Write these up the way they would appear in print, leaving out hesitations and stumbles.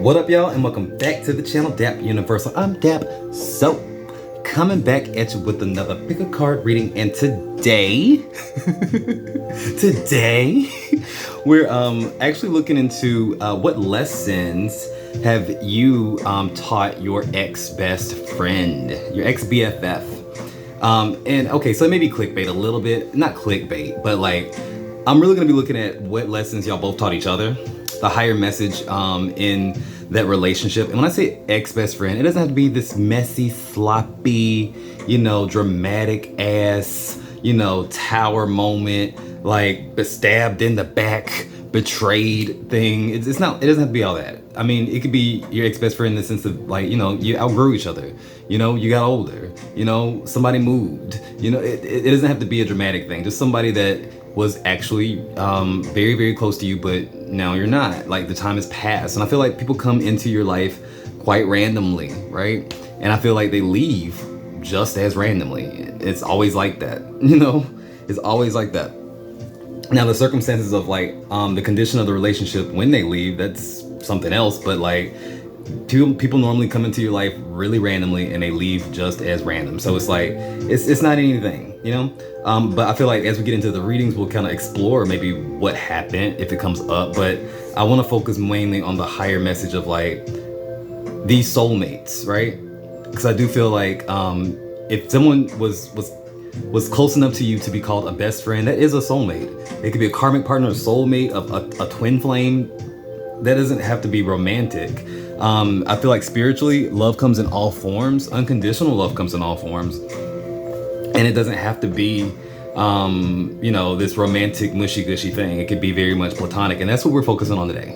What up, y'all, and welcome back to the channel, Dap Universal. I'm Dap. So, coming back at you with another pick a card reading, and today, we're actually looking into what lessons have you taught your ex-best friend, your ex-BFF. And okay, so maybe clickbait a little bit, not clickbait, but like, I'm really gonna be looking at what lessons y'all both taught each other, the higher message in that relationship. And when I say ex-best friend, it doesn't have to be this messy, sloppy, dramatic ass, tower moment, like stabbed in the back, betrayed thing. It doesn't have to be all that. I mean, it could be your ex-best friend in the sense of like, you outgrew each other, you got older, somebody moved, it doesn't have to be a dramatic thing. Just somebody that was actually very, very close to you, but now you're not. Like, the time has passed. And I feel like people come into your life quite randomly, right? And I feel like they leave just as randomly. It's always like that, It's always like that. Now, the circumstances of like the condition of the relationship when they leave, that's something else. But like, people normally come into your life really randomly and they leave just as random. So it's like, it's not anything, but I feel like as we get into the readings, we'll kind of explore maybe what happened if it comes up. But I want to focus mainly on the higher message of like these soulmates, right? Because I do feel like if someone was close enough to you to be called a best friend, that is a soulmate. It could be a karmic partner, a soulmate, a twin flame. That doesn't have to be romantic. I feel like spiritually, love comes in all forms. Unconditional love comes in all forms. And it doesn't have to be, this romantic, mushy-gushy thing. It could be very much platonic. And that's what we're focusing on today.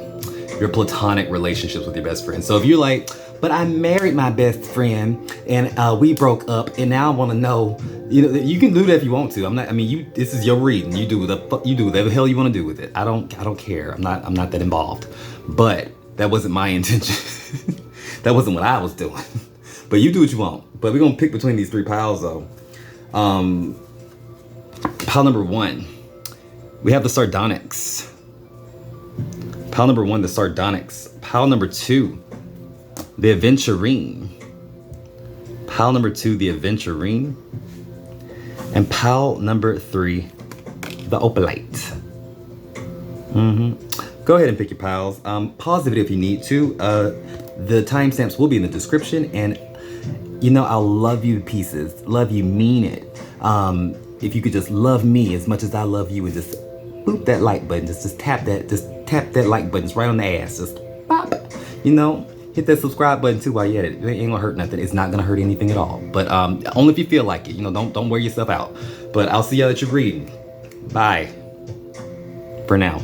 Your platonic relationships with your best friend. So if you're like, but I married my best friend and we broke up and now I want to know, you can do that if you want to. This is your reading. You do whatever the hell you want to do with it. I don't care. I'm not that involved. But that wasn't my intention. That wasn't what I was doing. But you do what you want. But we're going to pick between these three piles though. Pile number one, we have the Sardonyx. Pile number one, the Sardonyx. Pile number two, the Aventurine. Pile number two, the Aventurine. And pile number three, the Opalite. Go ahead and pick your piles. Pause the video if you need to. The timestamps will be in the description. And I love you to pieces. Love you, mean it. If you could just love me as much as I love you and just boop that like button. Just tap that like button. It's right on the ass. Just pop. Hit that subscribe button too while you're at it. It ain't gonna hurt nothing. It's not gonna hurt anything at all. But only if you feel like it. Don't wear yourself out. But I'll see y'all at your reading. Bye. For now.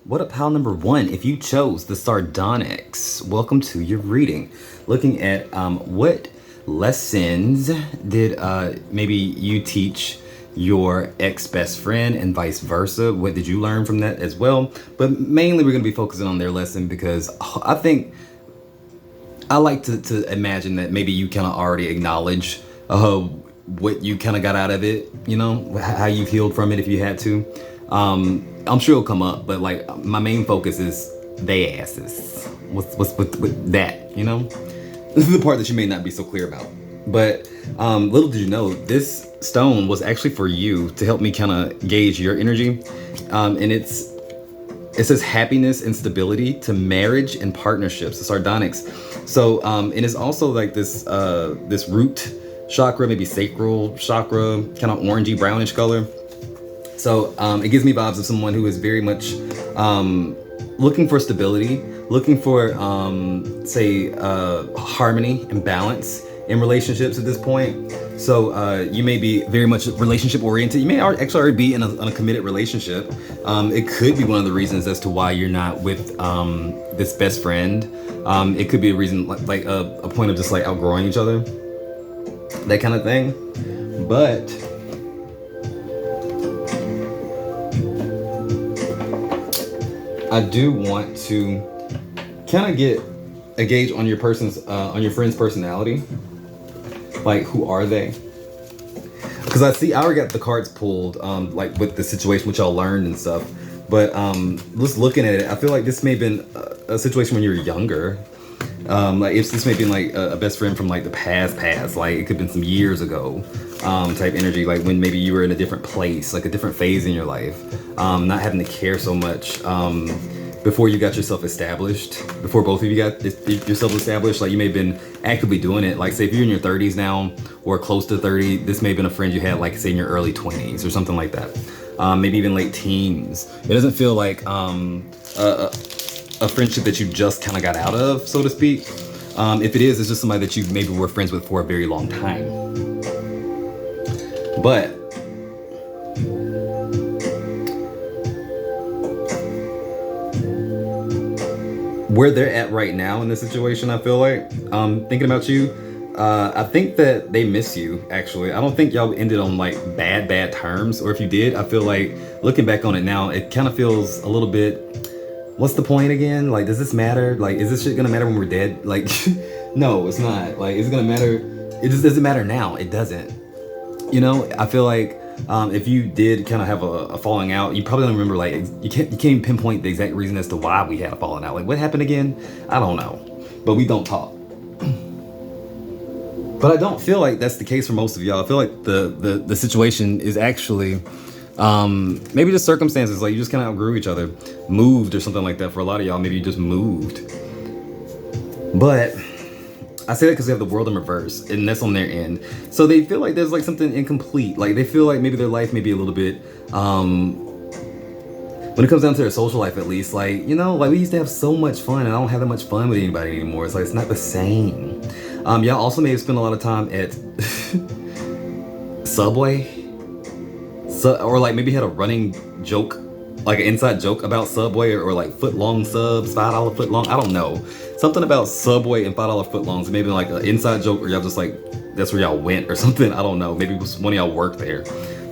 What up, pile number one? If you chose the Sardonyx, welcome to your reading. Looking at what lessons did maybe you teach your ex-best friend and vice versa. What did you learn from that as well? But mainly we're going to be focusing on their lesson because I think I like to imagine that maybe you kind of already acknowledge what you kind of got out of it, how you healed from it if you had to. I'm sure it'll come up, but like my main focus is they asses. What's with that, This is the part that you may not be so clear about. But little did you know, this stone was actually for you to help me kind of gauge your energy. And it says happiness and stability to marriage and partnerships, the Sardonyx. So and it's also like this root chakra, maybe sacral chakra, kind of orangey brownish color. So it gives me vibes of someone who is very much looking for stability, looking for, harmony and balance in relationships at this point. So you may be very much relationship oriented. You may actually already be in a committed relationship. It could be one of the reasons as to why you're not with this best friend. It could be a reason like a point of just like outgrowing each other, that kind of thing. But I do want to kind of get a gauge on your friend's personality. Like, who are they? Because I already got the cards pulled, like with the situation which y'all learned and stuff. But just looking at it, I feel like this may have been a situation when you were younger. Like if this may have been like a best friend from like the past, like it could have been some years ago, type energy, like when maybe you were in a different place, like a different phase in your life, not having to care so much, before you got yourself established, before both of you got yourself established. Like you may have been actively doing it. Like say if you're in your 30s now or close to 30, this may have been a friend you had like say in your early 20s or something like that. Maybe even late teens. It doesn't feel like a friendship that you just kind of got out of, so to speak. If it is, it's just somebody that you maybe were friends with for a very long time. But where they're at right now in this situation, I feel like, thinking about you, I think that they miss you, actually. I don't think y'all ended on like bad terms, or if you did, I feel like looking back on it now, it kind of feels a little bit, what's the point again? Like, does this matter? Like, is this shit gonna matter when we're dead? Like, no, it's not. Like, is it gonna matter? It just doesn't matter now. It doesn't. You know, I feel like if you did kind of have a falling out, you probably don't remember, like, you can't even pinpoint the exact reason as to why we had a falling out. Like, what happened again? I don't know. But we don't talk. But I don't feel like that's the case for most of y'all. I feel like the situation is actually maybe the circumstances, like you just kind of outgrew each other, moved or something like that. For a lot of y'all, maybe you just moved. But I say that because they have the world in reverse, and that's on their end. So they feel like there's like something incomplete. Like they feel like maybe their life may be a little bit, when it comes down to their social life at least, like, you know, like we used to have so much fun, and I don't have that much fun with anybody anymore. It's like, it's not the same. Y'all also may have spent a lot of time at Subway. Or like maybe had a running joke, like an inside joke about Subway, or like foot-long subs, $5 foot-long. I don't know. Something about Subway and $5 foot-longs. Maybe like an inside joke, or y'all just like, that's where y'all went or something. I don't know. Maybe one of y'all worked there.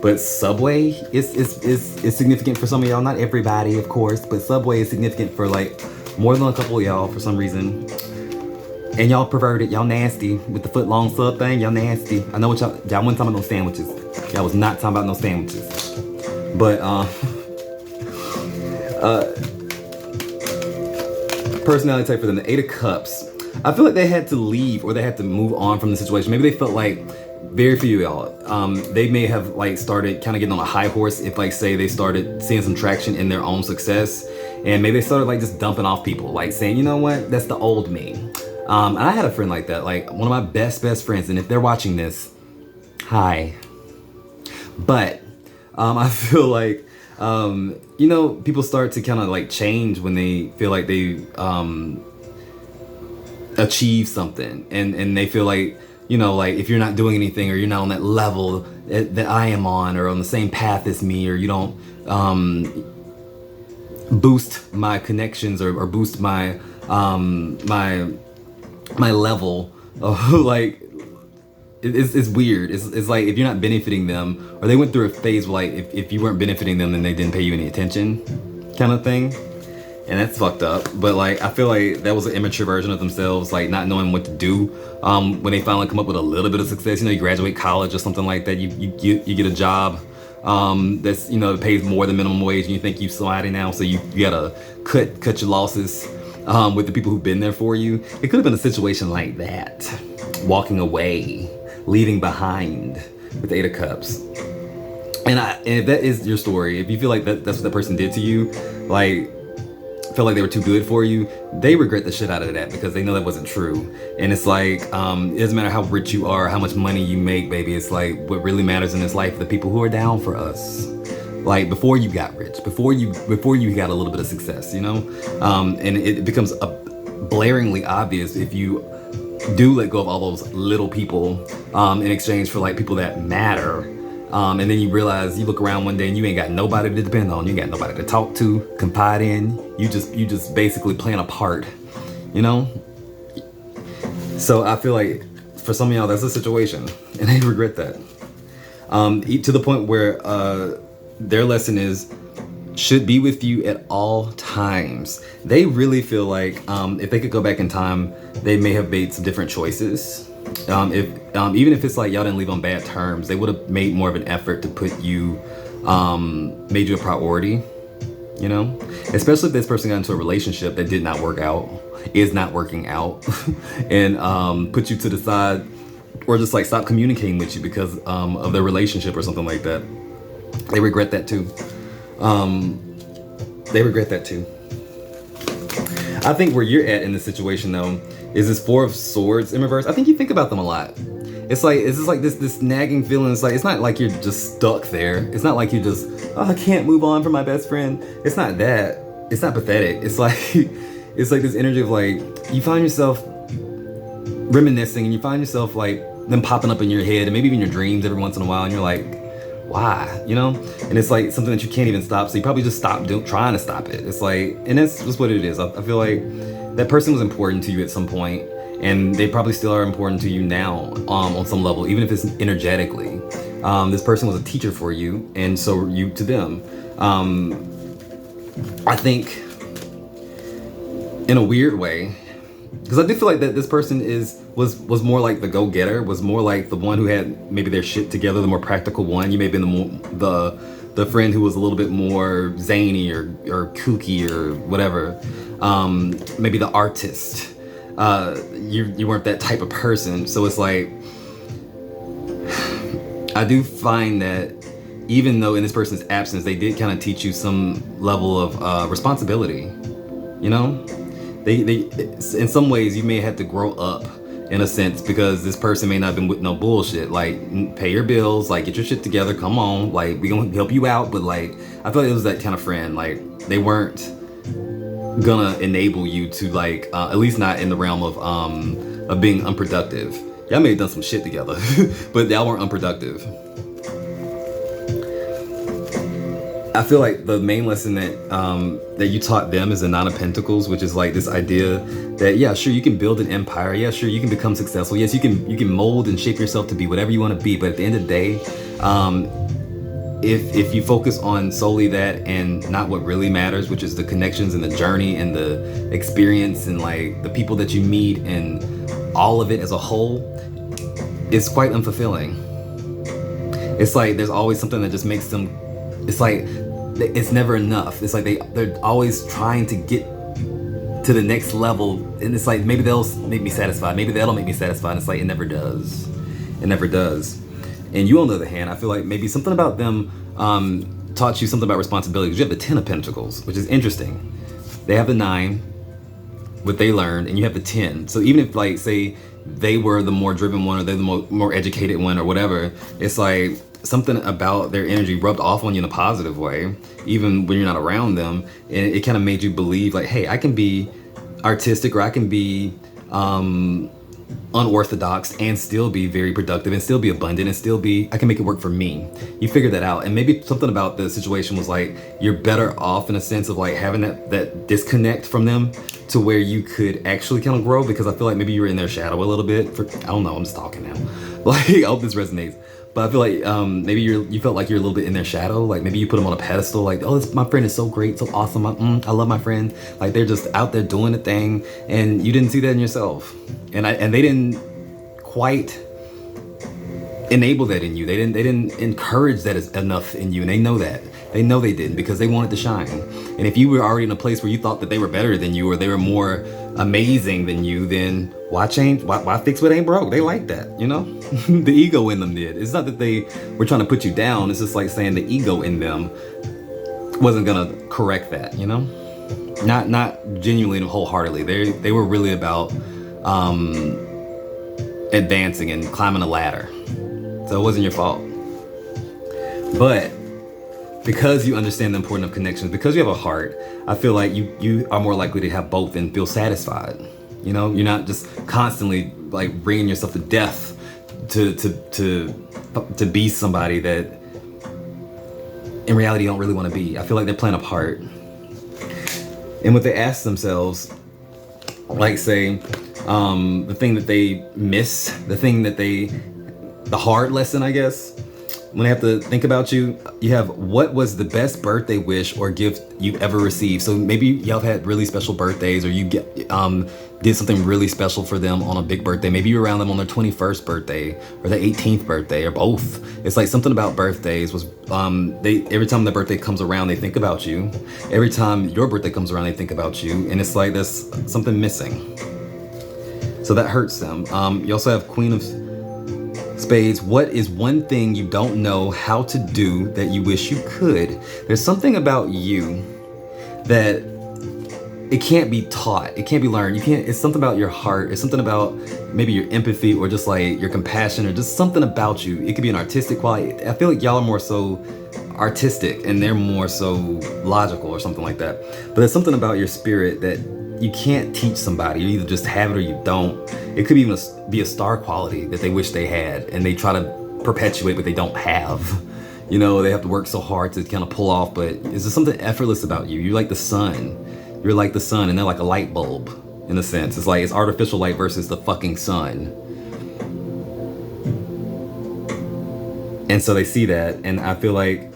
But Subway is significant for some of y'all. Not everybody, of course, but Subway is significant for like more than a couple of y'all for some reason. And y'all perverted, y'all nasty with the foot-long sub thing. Y'all nasty. I know what y'all wasn't talking about no sandwiches. Y'all was not talking about no sandwiches. But personality type for them, the 8 of Cups. I feel like they had to leave, or they had to move on from the situation. Maybe they felt like, very few of y'all, they may have like started kind of getting on a high horse if like say they started seeing some traction in their own success, and maybe they started like just dumping off people, like saying, you know what, that's the old me. And I had a friend like that, like one of my best friends, and if they're watching this, hi. But I feel like, you know, people start to kind of like change when they feel like they achieve something, and they feel like, you know, like if you're not doing anything, or you're not on that level that I am on, or on the same path as me, or you don't boost my connections, or boost my my level of like, it's weird. It's like if you're not benefiting them, or they went through a phase where like if you weren't benefiting them, then they didn't pay you any attention, kind of thing. And that's fucked up. But like I feel like that was an immature version of themselves, like not knowing what to do when they finally come up with a little bit of success. You know, you graduate college or something like that, you get a job that's, you know, that pays more than minimum wage, and you think you're somebody now, so you gotta cut your losses with the people who've been there for you. It could have been a situation like that, walking away, leaving behind with the 8 of Cups. And if that is your story, if you feel like that's what that person did to you, like felt like they were too good for you, they regret the shit out of that, because they know that wasn't true. And it's like, it doesn't matter how rich you are, how much money you make, baby. It's like, what really matters in this life are the people who are down for us. Like before you got rich, before you got a little bit of success, you know? And it becomes blaringly obvious if you do let go of all those little people in exchange for like people that matter. And then you realize, you look around one day and you ain't got nobody to depend on. You ain't got nobody to talk to, confide in. You just basically playing a part, you know? So I feel like for some of y'all, that's the situation, and they regret that. To the point where their lesson is, should be with you at all times. They really feel like if they could go back in time, they may have made some different choices. If even if it's like y'all didn't leave on bad terms, they would have made more of an effort to put you, made you a priority, you know? Especially if this person got into a relationship that did not work out, is not working out, and put you to the side, or just like stop communicating with you because of their relationship or something like that. They regret that too. They regret that too. I think where you're at in this situation though is this Four of Swords in reverse. I think you think about them a lot. It's just like this nagging feeling. It's like, it's not like you're just stuck there. It's not like you just, oh, I can't move on from my best friend. It's not that. It's not pathetic. It's like it's like this energy of like, you find yourself reminiscing, and you find yourself like them popping up in your head and maybe even your dreams every once in a while, and you're like, why, you know? And it's like something that you can't even stop, so you probably just stop trying to stop it. It's like, and that's just what it is. I feel like that person was important to you at some point, and they probably still are important to you now, on some level, even if it's energetically. This person was a teacher for you, and so were you to them. I think in a weird way, because I do feel like that this person was more like the go-getter, was more like the one who had maybe their shit together, the more practical one. You may have been the friend who was a little bit more zany or kooky or whatever. Maybe the artist. You weren't that type of person. So it's like, I do find that even though in this person's absence, they did kind of teach you some level of responsibility, you know? They in some ways you may have to grow up in a sense, because this person may not have been with no bullshit. Like, pay your bills, like get your shit together, come on, like we gonna help you out. But like, I feel like it was that kind of friend. Like, they weren't gonna enable you to like, at least not in the realm of being unproductive. Y'all may have done some shit together, but y'all weren't unproductive. I feel like the main lesson that you taught them is the Nine of Pentacles, which is like this idea that, yeah, sure, you can build an empire. Yeah, sure, you can become successful. Yes, you can mold and shape yourself to be whatever you want to be. But at the end of the day, if you focus on solely that and not what really matters, which is the connections and the journey and the experience and like the people that you meet and all of it as a whole, it's quite unfulfilling. It's like there's always something that just makes them, it's like it's never enough. It's like they're always trying to get to the next level, and it's like maybe they'll make me satisfied, maybe that'll make me satisfied, and it's like it never does. It never does. And you, on the other hand, I feel like maybe something about them taught you something about responsibility, because you have the Ten of Pentacles, which is interesting. They have the 9, what they learned, and you have the 10. So even if, like, say they were the more driven one, or they're the more educated one, or whatever, it's like something about their energy rubbed off on you in a positive way, even when you're not around them. And it kind of made you believe like, hey, I can be artistic, or I can be unorthodox and still be very productive and still be abundant and still be, I can make it work for me. You figured that out. And maybe something about the situation was like, you're better off in a sense of like having that disconnect from them to where you could actually kind of grow, because I feel like maybe you were in their shadow a little bit I don't know, I'm just talking now. Like, I hope this resonates. But I feel like maybe you felt like you're a little bit in their shadow. Like maybe you put them on a pedestal, like, oh, my friend is so great, so awesome. I love my friend. Like, they're just out there doing a thing, and you didn't see that in yourself. And they didn't quite enable that in you. They didn't encourage that enough in you, and they know that. They know they didn't, because they wanted to shine. And if you were already in a place where you thought that they were better than you, or they were more amazing than you, then why change? Why fix what ain't broke? They like that, you know? The ego in them did. It's not that they were trying to put you down. It's just like saying the ego in them wasn't gonna correct that, you know? Not genuinely and wholeheartedly. They were really about advancing and climbing a ladder. So it wasn't your fault. But because you understand the importance of connections, because you have a heart, I feel like you are more likely to have both and feel satisfied. You know, you're not just constantly like bringing yourself to death to be somebody that in reality you don't really want to be. I feel like they're playing a part. And what they ask themselves, like say, the thing that they miss, the hard lesson, I guess, when they have to think about you, you have, what was the best birthday wish or gift you ever received? So maybe y'all have had really special birthdays, or you did something really special for them on a big birthday. Maybe you're around them on their 21st birthday or their 18th birthday or both. It's like something about birthdays was they every time their birthday comes around, they think about you. Every time your birthday comes around, they think about you, and it's like there's something missing. So that hurts them. You also have Queen of Spades. What is one thing you don't know how to do that you wish you could? There's something about you that it can't be taught. It can't be learned. You can't. It's something about your heart. It's something about maybe your empathy or just like your compassion or just something about you. It could be an artistic quality. I feel like y'all are more so artistic and they're more so logical or something like that. But there's something about your spirit that you can't teach somebody. You either just have it or you don't. It could even be a star quality that they wish they had and they try to perpetuate but they don't have. You know, they have to work so hard to kind of pull off, but it's just something effortless about you. You're like the sun. You're like the sun and they're like a light bulb in a sense. It's like it's artificial light versus the fucking sun. And so they see that, and I feel like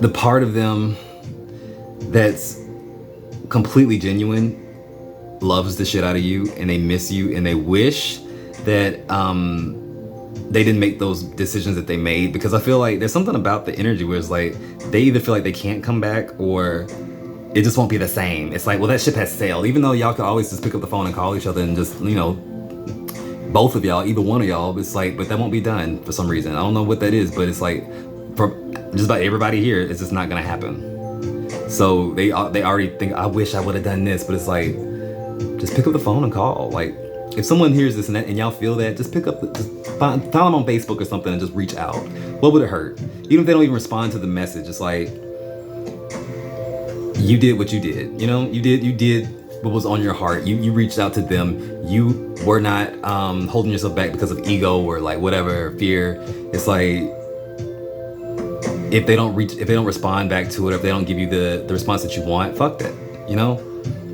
the part of them that's completely genuine loves the shit out of you and they miss you and they wish that they didn't make those decisions that they made, because I feel like there's something about the energy where it's like they either feel like they can't come back or it just won't be the same. It's like, well, that ship has sailed, even though y'all could always just pick up the phone and call each other and just, you know, both of y'all, either one of y'all. It's like, but that won't be done for some reason. I don't know what that is, but it's like for just about everybody here, it's just not gonna happen. So they already think, I wish I would have done this, but it's like, just pick up the phone and call. Like, if someone hears this and y'all feel that, just pick up, just find them on Facebook or something and just reach out. What would it hurt? Even if they don't even respond to the message, it's like, you did what you did. You know, you did what was on your heart. You reached out to them. You were not holding yourself back because of ego or like whatever, fear. It's like, if they don't respond back to it, if they don't give you the response that you want, fuck that. You know,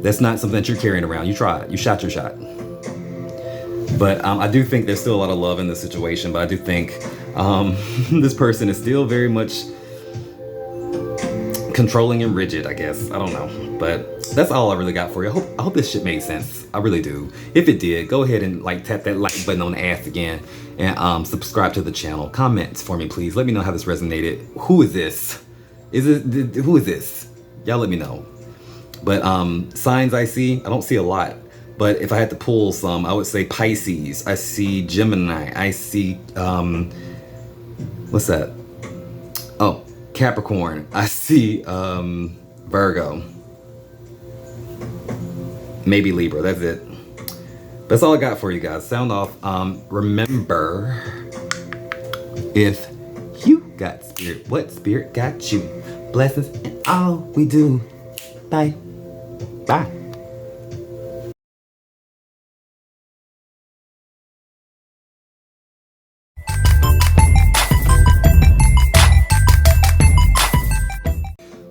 that's not something that you're carrying around. You tried. You shot your shot. But I do think there's still a lot of love in this situation. But I do think this person is still very much controlling and rigid, I guess. I don't know. But that's all I really got for you. I hope this shit made sense. I really do. If it did, go ahead and like tap that like button on the ass again. And subscribe to the channel. Comments for me, please. Let me know how this resonated. Who is this? Who is this? Y'all let me know. But signs I see, I don't see a lot. But if I had to pull some, I would say Pisces. I see Gemini. I see, what's that? Oh, Capricorn. I see Virgo. Maybe Libra. That's it. That's all I got for you guys. Sound off. Remember, if you got spirit, what spirit got you? Blessings and all we do. Bye. Bye.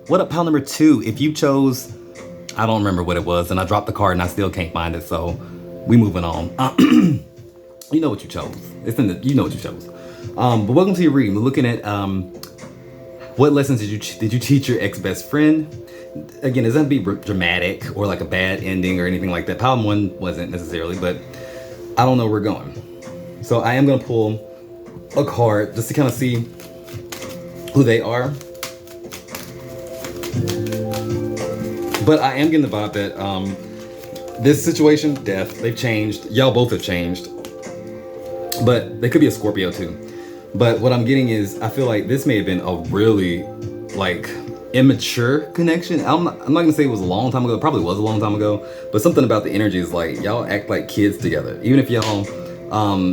What up, pile number 2? If you chose, I don't remember what it was, and I dropped the card and I still can't find it, so we moving on. You know what you chose. It's in the, you know what you chose. But welcome to your reading. We're looking at what lessons did you teach your ex-best friend? Again, it doesn't be dramatic or like a bad ending or anything like that. Pile 1 wasn't necessarily, but I don't know where we're going. So I am gonna pull a card just to kind of see who they are. But I am getting the vibe that this situation, death, they've changed. Y'all both have changed. But they could be a Scorpio too. But what I'm getting is, I feel like this may have been a really like immature connection. I'm not gonna say it was a long time ago. It probably was a long time ago. But something about the energy is like y'all act like kids together. Even if y'all,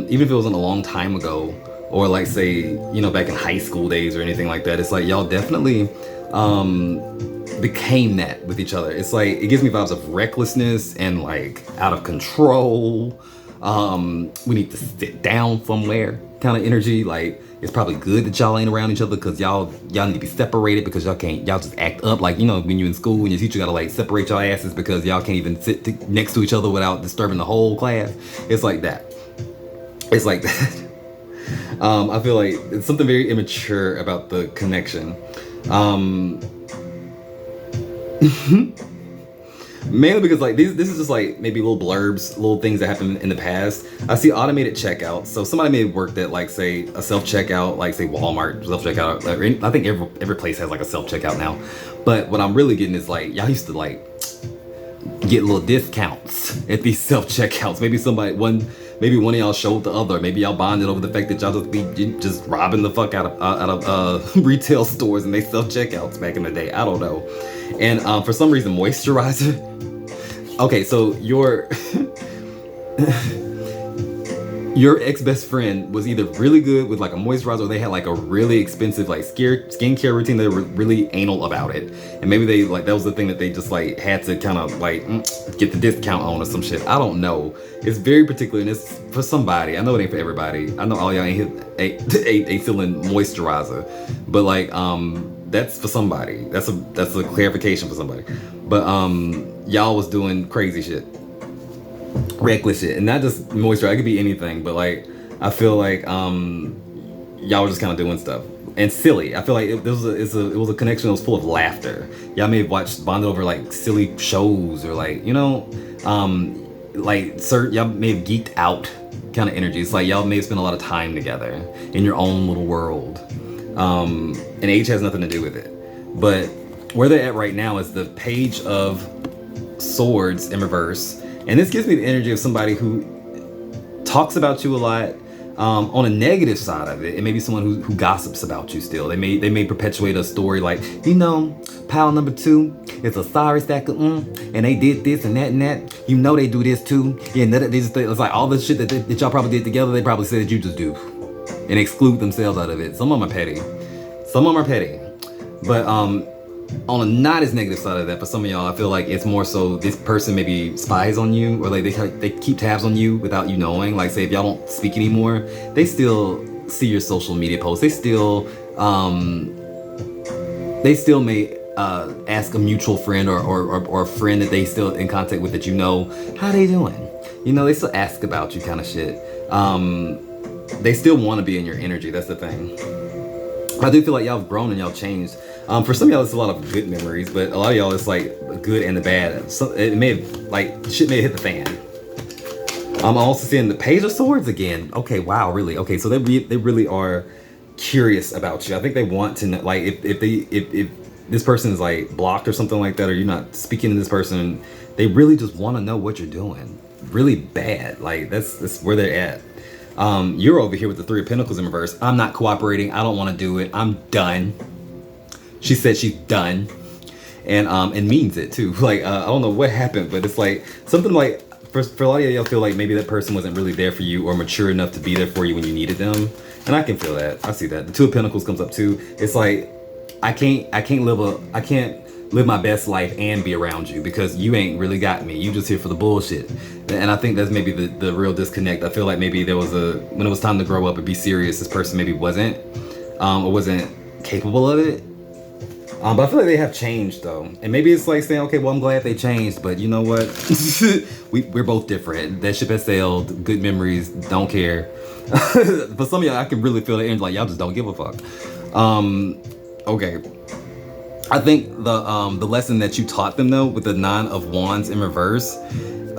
even if it wasn't a long time ago, or like say, you know, back in high school days or anything like that. It's like y'all definitely became that with each other. It's like, it gives me vibes of recklessness and like out of control. We need to sit down somewhere kind of energy. Like, it's probably good that y'all ain't around each other because y'all need to be separated because y'all just act up. Like, you know, when you're in school and your teacher gotta like separate y'all asses because y'all can't even sit next to each other without disturbing the whole class. It's like that. It's like that. I feel like it's something very immature about the connection. Mainly because like this is just like maybe little blurbs, little things that happened in the past. I see automated checkout. So somebody may have worked at like say a self checkout, like say Walmart self checkout. I think every place has like a self checkout now. But what I'm really getting is like y'all used to like get little discounts at these self checkouts. Maybe one of y'all showed the other. Maybe y'all bonded over the fact that y'all just be just robbing the fuck out of retail stores and they self checkouts back in the day. I don't know. And for some reason, moisturizer. Okay, so your ex-best friend was either really good with like a moisturizer, or they had like a really expensive like skincare routine. They were really anal about it, and maybe they like that was the thing that they just like had to kind of like get the discount on or some shit. I don't know. It's very particular, and it's for somebody. I know it ain't for everybody. I know all y'all ain't feeling moisturizer, but like that's for somebody. That's a clarification for somebody. But y'all was doing crazy shit. Reckless shit, and not just moisture. It could be anything, but like I feel like y'all were just kind of doing stuff and silly. I feel like it was a connection that was full of laughter. Y'all may have bonded over like silly shows or like like certain y'all may have geeked out kind of energy. It's like y'all may have spent a lot of time together in your own little world, and age has nothing to do with it. But where they're at right now is the Page of Swords in reverse. And this gives me the energy of somebody who talks about you a lot. On a negative side of it, it may be someone who gossips about you still. They may perpetuate a story like, pile number 2 is a sorry stack of and they did this and that and that. They do this too. Yeah, and it's like all the shit that y'all probably did together, they probably said that you just do. And exclude themselves out of it. Some of them are petty. But on a not as negative side of that, for some of y'all, I feel like it's more so this person maybe spies on you, or like they keep tabs on you without you knowing. Like say if y'all don't speak anymore, they still see your social media posts. They still may ask a mutual friend or a friend that they still in contact with that how they doing. They still ask about you kind of shit. They still want to be in your energy. That's the thing. I do feel like y'all have grown and y'all changed. For some of y'all, it's a lot of good memories, but a lot of y'all, it's like good and the bad. So it may have, like, shit may have hit the fan. I'm also seeing the Page of Swords again. Okay, wow, really? Okay, so they really are curious about you. I think they want to know, like, if this person is like blocked or something like that, or you're not speaking to this person, they really just want to know what you're doing. Really bad. Like that's where they're at. You're over here with the Three of Pentacles in reverse. I'm not cooperating. I don't want to do it. I'm done. She said she's done, and means it too. Like I don't know what happened, but it's like something like for a lot of y'all feel like maybe that person wasn't really there for you or mature enough to be there for you when you needed them. And I can feel that. I see that. The Two of Pentacles comes up too. It's like I can't live my best life and be around you because you ain't really got me. You just here for the bullshit. And I think that's maybe the real disconnect. I feel like maybe there was when it was time to grow up and be serious, this person maybe wasn't or wasn't capable of it. But I feel like they have changed though. And maybe it's like saying, okay, well, I'm glad they changed, but you know what? We're both different. That ship has sailed. Good memories. Don't care. For some of y'all, I can really feel the energy like y'all just don't give a fuck. Okay. I think the lesson that you taught them though with the Nine of Wands in reverse,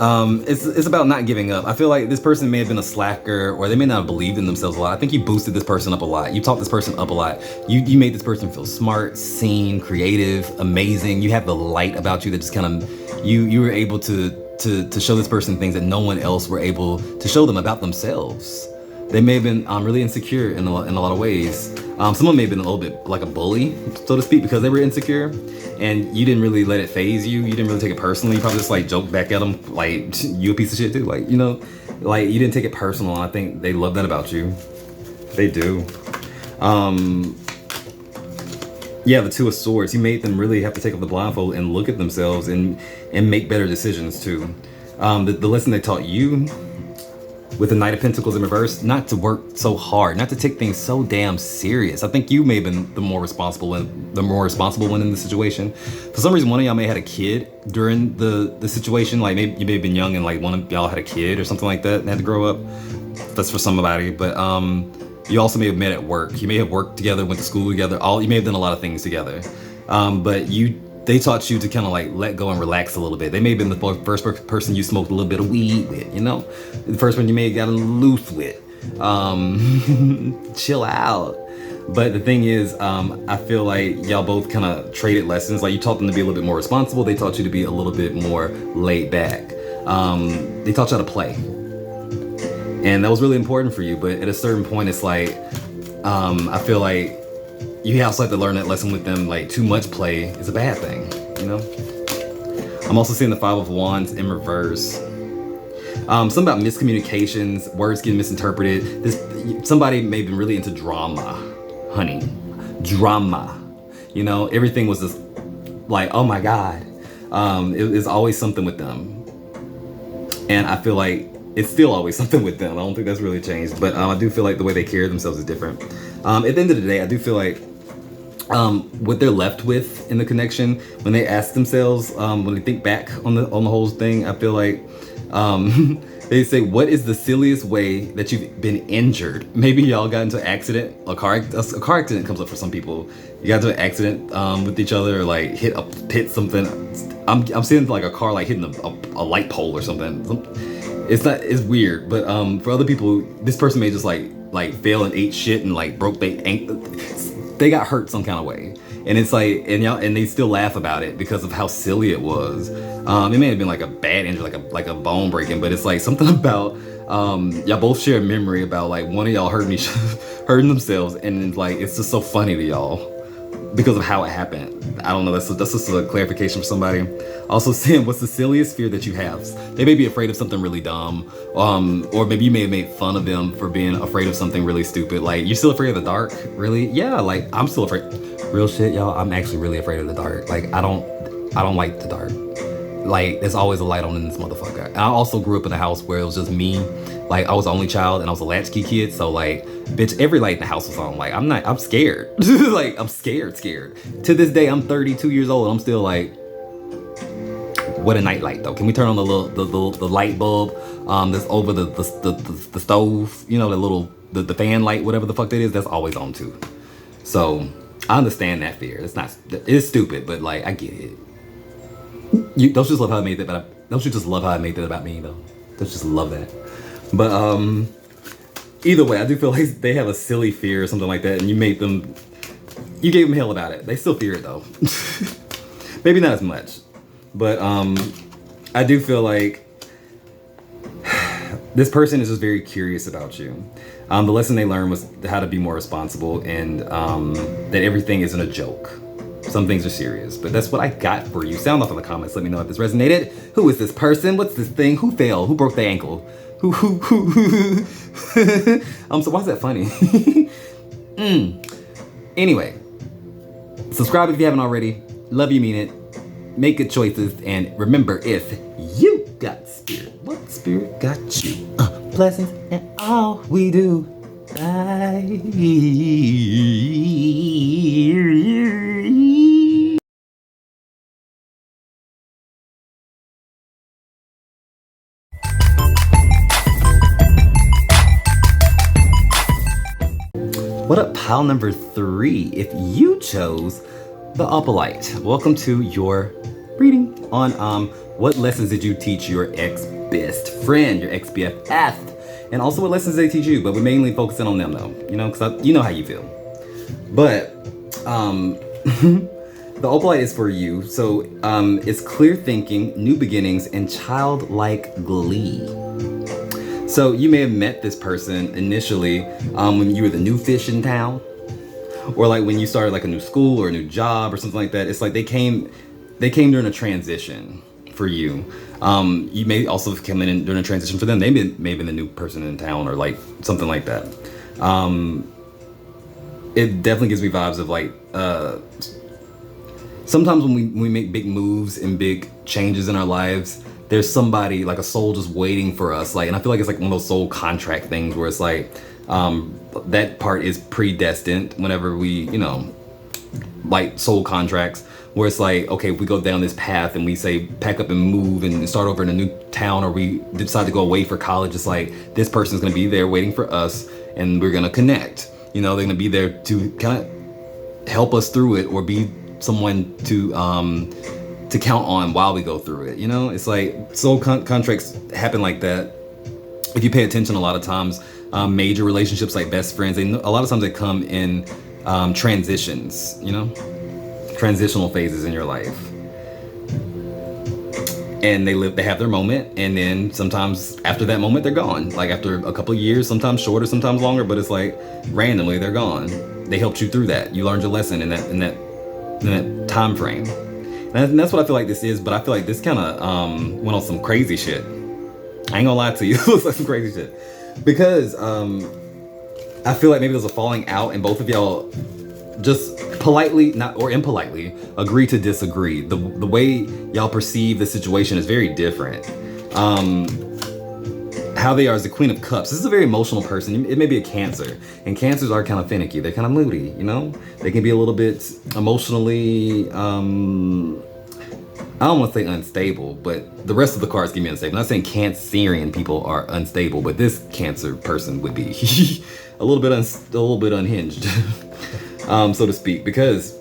it's about not giving up. I feel like this person may have been a slacker or they may not have believed in themselves a lot. I think you boosted this person up a lot. You taught this person up a lot. You made this person feel smart, seen, creative, amazing. You have the light about you that just kind of, you were able to show this person things that no one else were able to show them about themselves. They may have been really insecure in a lot of ways. Someone may have been a little bit like a bully, so to speak, because they were insecure, and you didn't really let it phase you. You didn't really take it personally. You probably just like joked back at them, like you a piece of shit too. Like like you didn't take it personal. And I think they love that about you. They do. Yeah, the Two of Swords. You made them really have to take off the blindfold and look at themselves and make better decisions too. The lesson they taught you with the Knight of Pentacles in reverse, not to work so hard, not to take things so damn serious. I think you may have been the more responsible one in the situation. For some reason, one of y'all may have had a kid during the situation. Like maybe you may have been young and like one of y'all had a kid or something like that and had to grow up. That's for somebody. But you also may have met at work. You may have worked together, went to school together. You may have done a lot of things together. But they taught you to kind of like let go and relax a little bit. They may have been the first person you smoked a little bit of weed with, you know, the first one you may have gotten loose with. Chill out. But the thing is, I feel like y'all both kind of traded lessons. Like you taught them to be a little bit more responsible. They taught you to be a little bit more laid back. They taught you how to play. And that was really important for you. But at a certain point, it's like, I feel like you also have to learn that lesson with them. Like too much play is a bad thing, you know? I'm also seeing the Five of Wands in reverse. Something about miscommunications, words getting misinterpreted. Somebody may have been really into drama. Honey, drama, you know, everything was just like, oh my God. It's always something with them. And I feel like it's still always something with them. I don't think that's really changed, but I do feel like the way they carry themselves is different. At the end of the day, I do feel like what they're left with in the connection, when they ask themselves, when they think back on the whole thing, I feel like they say, what is the silliest way that you've been injured? Maybe y'all got into an accident. A car accident comes up for some people. You got into an accident with each other, or like hit something. I'm seeing like a car like hitting a light pole or something. It's weird, but for other people, this person may just like fail and ate shit and like broke their ankle. They got hurt some kind of way. And it's like, and they still laugh about it because of how silly it was. It may have been like a bad injury, like a bone breaking, but it's like something about y'all both share a memory about like one of y'all hurting themselves, and it's just so funny to y'all because of how it happened. I don't know. That's just a clarification for somebody. Also, saying, what's the silliest fear that you have? They may be afraid of something really dumb, or maybe you may have made fun of them for being afraid of something really stupid. Like, you're still afraid of the dark? Really? Yeah. Like, I'm still afraid. Real shit, y'all. I'm actually really afraid of the dark. Like, I don't like the dark. Like, there's always a light on in this motherfucker. And I also grew up in a house where it was just me. Like, I was the only child and I was a latchkey kid. So like, bitch, every light in the house was on. Like, I'm scared. Like, I'm scared. To this day, I'm 32 years old and I'm still like, what a night light though. Can we turn on the light bulb that's over the stove? You know, the fan light, whatever the fuck that is, that's always on too. So I understand that fear. It's stupid, but like, I get it. Don't you just love how I made that? Don't you just love how I made that about me though? Don't you just love that? But either way, I do feel like they have a silly fear or something like that, and you gave them hell about it. They still fear it though. Maybe not as much, but I do feel like this person is just very curious about you. The lesson they learned was how to be more responsible, and that everything isn't a joke. Some things are serious, but that's what I got for you. Sound off in the comments. Let me know if this resonated. Who is this person? What's this thing? Who fell? Who broke their ankle? Who? So why is that funny? Anyway, subscribe if you haven't already. Love you, mean it. Make good choices, and remember, if you got spirit, what spirit got you? Blessings and all we do. Bye. What up, pile number 3? If you chose the Opalite, welcome to your reading on what lessons did you teach your ex-best friend, your ex-BFF, and also what lessons they teach you, but we're mainly focusing on them though, you know, because you know how you feel. But the Opalite is for you, so it's clear thinking, new beginnings, and childlike glee. So you may have met this person initially when you were the new fish in town, or like when you started like a new school or a new job or something like that. It's like they came during a transition for you. You may also have come in during a transition for them. They may have been the new person in town or like something like that. It definitely gives me vibes of like sometimes when we make big moves and big changes in our lives, there's somebody, like a soul just waiting for us. Like, and I feel like it's like one of those soul contract things where it's like, that part is predestined whenever we, you know, like soul contracts, where it's like, okay, if we go down this path and we say pack up and move and start over in a new town, or we decide to go away for college, it's like this person's gonna be there waiting for us and we're gonna connect. You know, they're gonna be there to kind of help us through it, or be someone to count on while we go through it. You know, it's like soul contracts happen like that. If you pay attention, a lot of times, major relationships like best friends, a lot of times they come in transitions. You know, transitional phases in your life. And they have their moment, and then sometimes after that moment they're gone. Like after a couple of years, sometimes shorter, sometimes longer, but it's like randomly they're gone. They helped you through that. You learned your lesson in that time frame. And that's what I feel like this is. But I feel like this kind of went on some crazy shit. I ain't gonna lie to you, it was like some crazy shit because I feel like maybe there's a falling out, and both of y'all just politely, not or impolitely, agree to disagree. The way y'all perceive the situation is very different. How they are as the Queen of Cups. This is a very emotional person. It may be a Cancer, and Cancers are kind of finicky. They're kind of moody, you know? They can be a little bit emotionally, I don't want to say unstable, but the rest of the cards give me unstable. I'm not saying Cancerian people are unstable, but this Cancer person would be a little bit unhinged. So to speak, because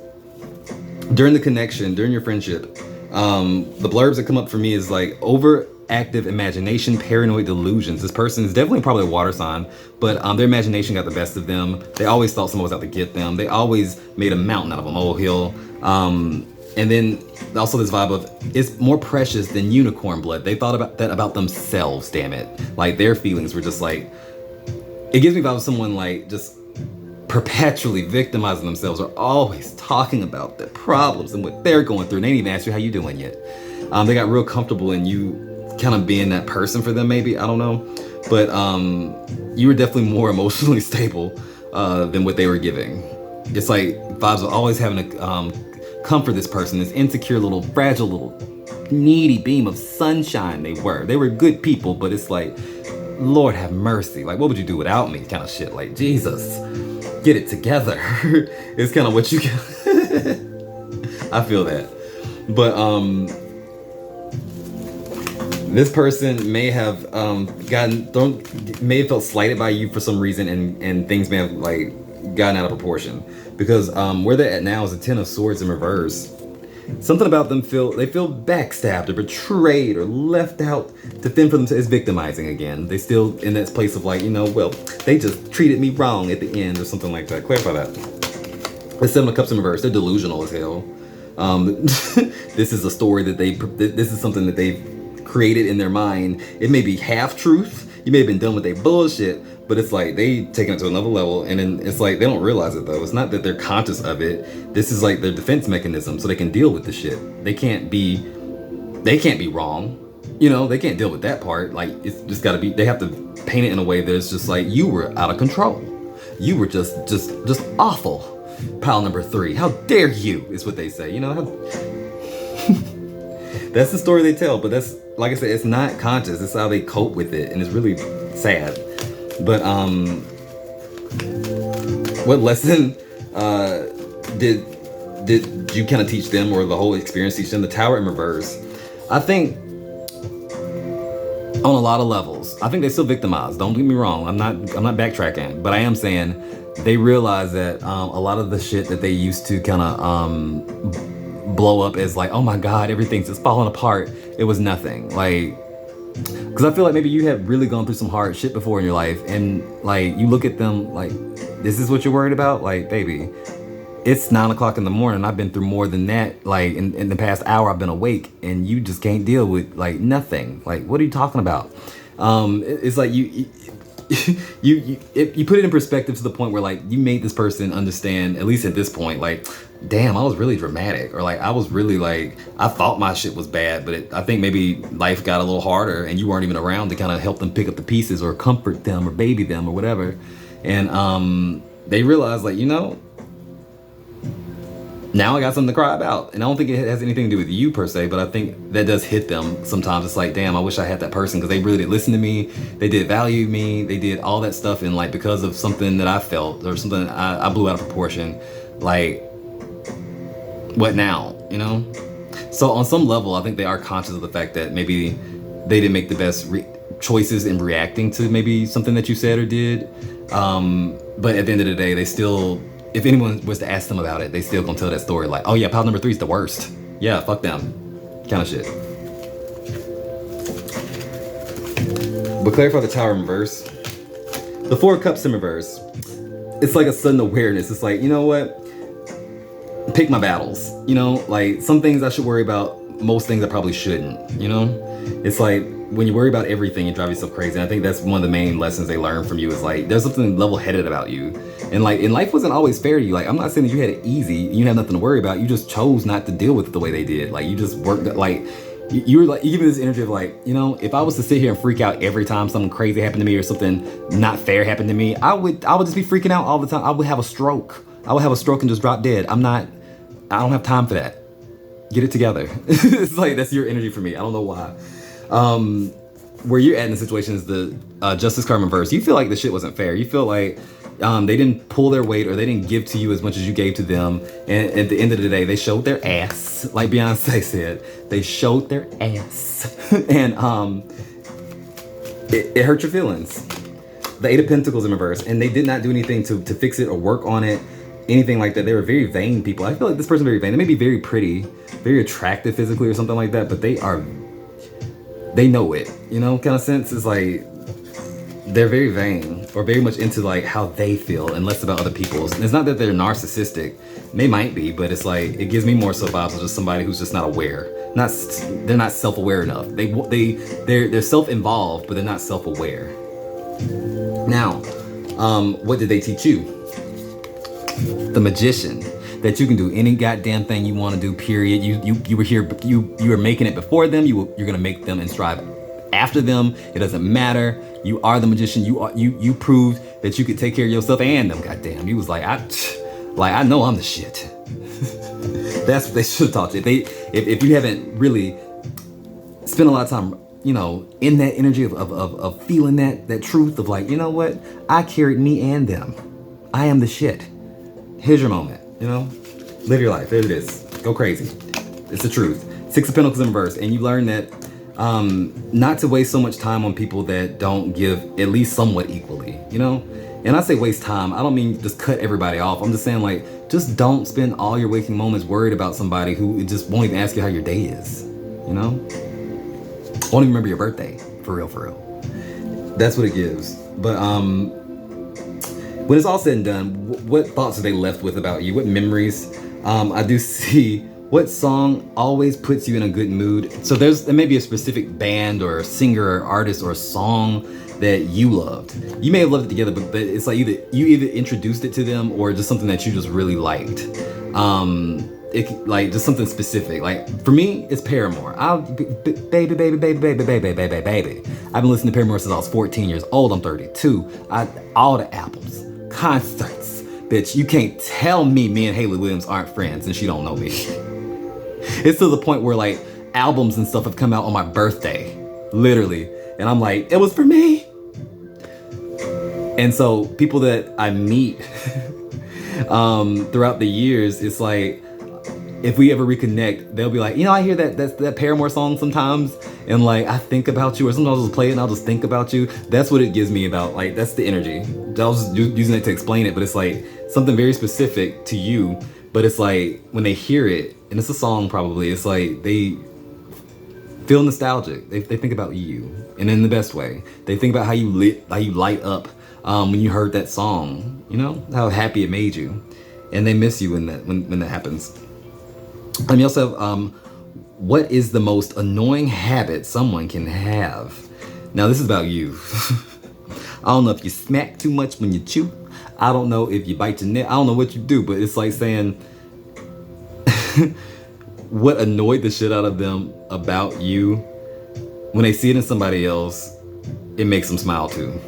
during the connection, during your friendship, the blurbs that come up for me is like overactive imagination, paranoid delusions. This person is definitely probably a water sign, but their imagination got the best of them. They always thought someone was out to get them. They always made a mountain out of a molehill. And then also this vibe of it's more precious than unicorn blood. They thought about that about themselves, damn it. Like their feelings were just like, it gives me vibe of someone like just perpetually victimizing themselves, or always talking about their problems and what they're going through, and they didn't even ask you how you doing yet. They got real comfortable in you kind of being that person for them, maybe, I don't know, but you were definitely more emotionally stable than what they were giving. It's like vibes of always having to comfort this person, this insecure little fragile little needy beam of sunshine. They were good people, but it's like, Lord have mercy, like what would you do without me kind of shit. Like, Jesus, get it together. It's kind of what you get. I feel that. But this person may have may have felt slighted by you for some reason, and things may have like gotten out of proportion, because where they're at now is a 10 of Swords in reverse. Something about them feel backstabbed or betrayed or left out to fend for themselves. It's victimizing again. They still in that place of like, you know, well, they just treated me wrong at the end or something like that. Clarify that. The 7 of Cups in reverse. They're delusional as hell. This is a story that this is something that they've created in their mind. It may be half truth. You may have been done with their bullshit, but it's like they taking it to another level, and then it's like they don't realize it though. It's not that they're conscious of it. This is like their defense mechanism, so they can deal with the shit. They can't be wrong. You know, they can't deal with that part. Like it's just gotta be. They have to paint it in a way that it's just like you were out of control. You were just awful. Pile number 3. How dare you? Is what they say. You know. That's the story they tell, but that's, like I said, it's not conscious. It's how they cope with it, and it's really sad. But what lesson did you kind of teach them, or the whole experience teach them? The Tower in reverse. I think on a lot of levels, I think they still victimized. Don't get me wrong. I'm not backtracking, but I am saying they realize that a lot of the shit that they used to kind of blow up as like, oh my God, everything's just falling apart. It was nothing. Like, because I feel like maybe you have really gone through some hard shit before in your life, and like you look at them like, this is what you're worried about? Like, baby, it's 9 o'clock in the morning. I've been through more than that. Like in the past hour, I've been awake, and you just can't deal with like nothing. Like, what are you talking about? It's like you put it in perspective to the point where like you made this person understand, at least at this point, like, damn, I was really dramatic, or like I was really like, I thought my shit was bad, but I think maybe life got a little harder, and you weren't even around to kind of help them pick up the pieces or comfort them or baby them or whatever. And they realized, like, you know, now I got something to cry about. And I don't think it has anything to do with you per se, but I think that does hit them sometimes. It's like, damn, I wish I had that person, because they really did listen to me. They did value me. They did all that stuff. And like, because of something that I felt or something I blew out of proportion, like, what now, you know? So on some level, I think they are conscious of the fact that maybe they didn't make the best choices in reacting to maybe something that you said or did. But at the end of the day, they still, if anyone was to ask them about it, they still gonna tell that story like, oh yeah, pile number 3 is the worst. Yeah, fuck them, kind of shit. But clarify the Tower in reverse. The 4 of Cups in reverse. It's like a sudden awareness. It's like, you know what? Pick my battles. You know, like some things I should worry about. Most things I probably shouldn't. You know, it's like when you worry about everything, you drive yourself crazy. And I think that's one of the main lessons they learn from you is like there's something level-headed about you. And like, and life wasn't always fair to you. Like, I'm not saying that you had it easy. You had nothing to worry about. You just chose not to deal with it the way they did. Like, you just worked like. You were like, you give me this energy of like, you know, if I was to sit here and freak out every time something crazy happened to me or something not fair happened to me, I would just be freaking out all the time. I would have a stroke. I would have a stroke and just drop dead. I don't have time for that. Get it together. It's like, that's your energy for me. I don't know why. Where you're at in the situation is the Justice card in reverse. You feel like the shit wasn't fair. You feel like they didn't pull their weight or they didn't give to you as much as you gave to them. And at the end of the day, they showed their ass. Like Beyonce said, they showed their ass. And it hurt your feelings. The 8 of Pentacles in reverse. And they did not do anything to fix it or work on it. Anything like that. They were very vain people. I feel like this person's very vain. They may be very pretty, very attractive physically or something like that, but they know it, you know, kind of sense. It's like they're very vain or very much into like how they feel and less about other people's. And it's not that they're narcissistic. They might be, but it's like it gives me more so vibes of just somebody who's just not aware. They're not self-aware enough. They're self-involved, but they're not self-aware. Now, what did they teach you? The Magician. That you can do any goddamn thing you want to do, period. You were here, you were making it before them, you're gonna make them and strive after them. It doesn't matter. You are the Magician. You proved that you could take care of yourself and them, goddamn. You was like, I know I'm the shit. That's what they should have taught you. If you haven't really spent a lot of time, you know, in that energy of feeling that truth of like, you know what? I carried me and them. I am the shit. Here's your moment, you know? Live your life. There it is. Go crazy. It's the truth. 6 of Pentacles in reverse. And you learn that not to waste so much time on people that don't give at least somewhat equally, you know? And I say waste time, I don't mean just cut everybody off. I'm just saying like, just don't spend all your waking moments worried about somebody who just won't even ask you how your day is, you know? Won't even remember your birthday, for real, for real. That's what it gives. But when it's all said and done, what thoughts are they left with about you? What memories? I do see what song always puts you in a good mood. So there may be a specific band or a singer or artist or a song that you loved. You may have loved it together, but it's like you either introduced it to them or just something that you just really liked. Like just something specific. Like for me, it's Paramore. Baby. I've been listening to Paramore since I was 14 years old. I'm 32. All the albums. Concerts. Bitch, you can't tell me and Hayley Williams aren't friends and she don't know me. It's to the point where like albums and stuff have come out on my birthday, literally. And I'm like, it was for me. And so people that I meet throughout the years, it's like, if we ever reconnect, they'll be like, you know, I hear that Paramore song sometimes, and like I think about you, or sometimes I'll just play it and I'll just think about you. That's what it gives me about, like, that's the energy. I was just using it to explain it, but it's like something very specific to you. But it's like when they hear it, and it's a song probably, it's like they feel nostalgic. They think about you, and in the best way. They think about how you light up when you heard that song. You know how happy it made you, and they miss you when that happens. And you also have, what is the most annoying habit someone can have? Now this is about you. I don't know if you smack too much when you chew. I don't know if you bite your neck. I don't know what you do, but it's like saying what annoyed the shit out of them about you. When they see it in somebody else, it makes them smile too.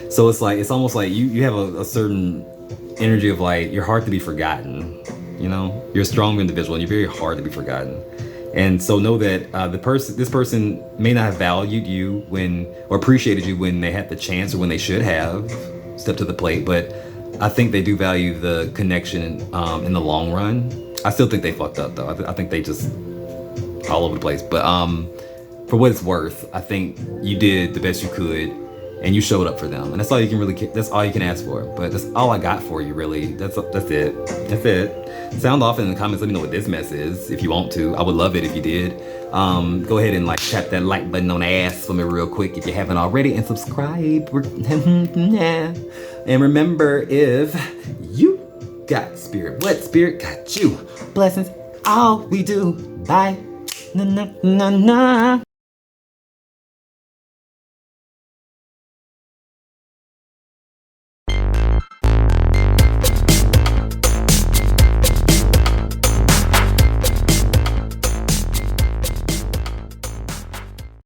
So it's like, it's almost like you have a certain energy of like, you're hard to be forgotten. You know, you're a strong individual and you're very hard to be forgotten. And so know that this person may not have valued you or appreciated you when they had the chance or when they should have stepped to the plate. But I think they do value the connection in the long run. I still think they fucked up though. I think they just all over the place. But for what it's worth, I think you did the best you could. and you showed up for them, and that's all you can really. That's all you can ask for. But that's all I got for you, really. That's it. That's it. Sound off in the comments. Let me know what this mess is if you want to. I would love it if you did. Go ahead and like tap that like button on the ass for me real quick if you haven't already, and subscribe. And remember, if you got spirit, what spirit got you? Blessings, all we do. Bye. Na na na na.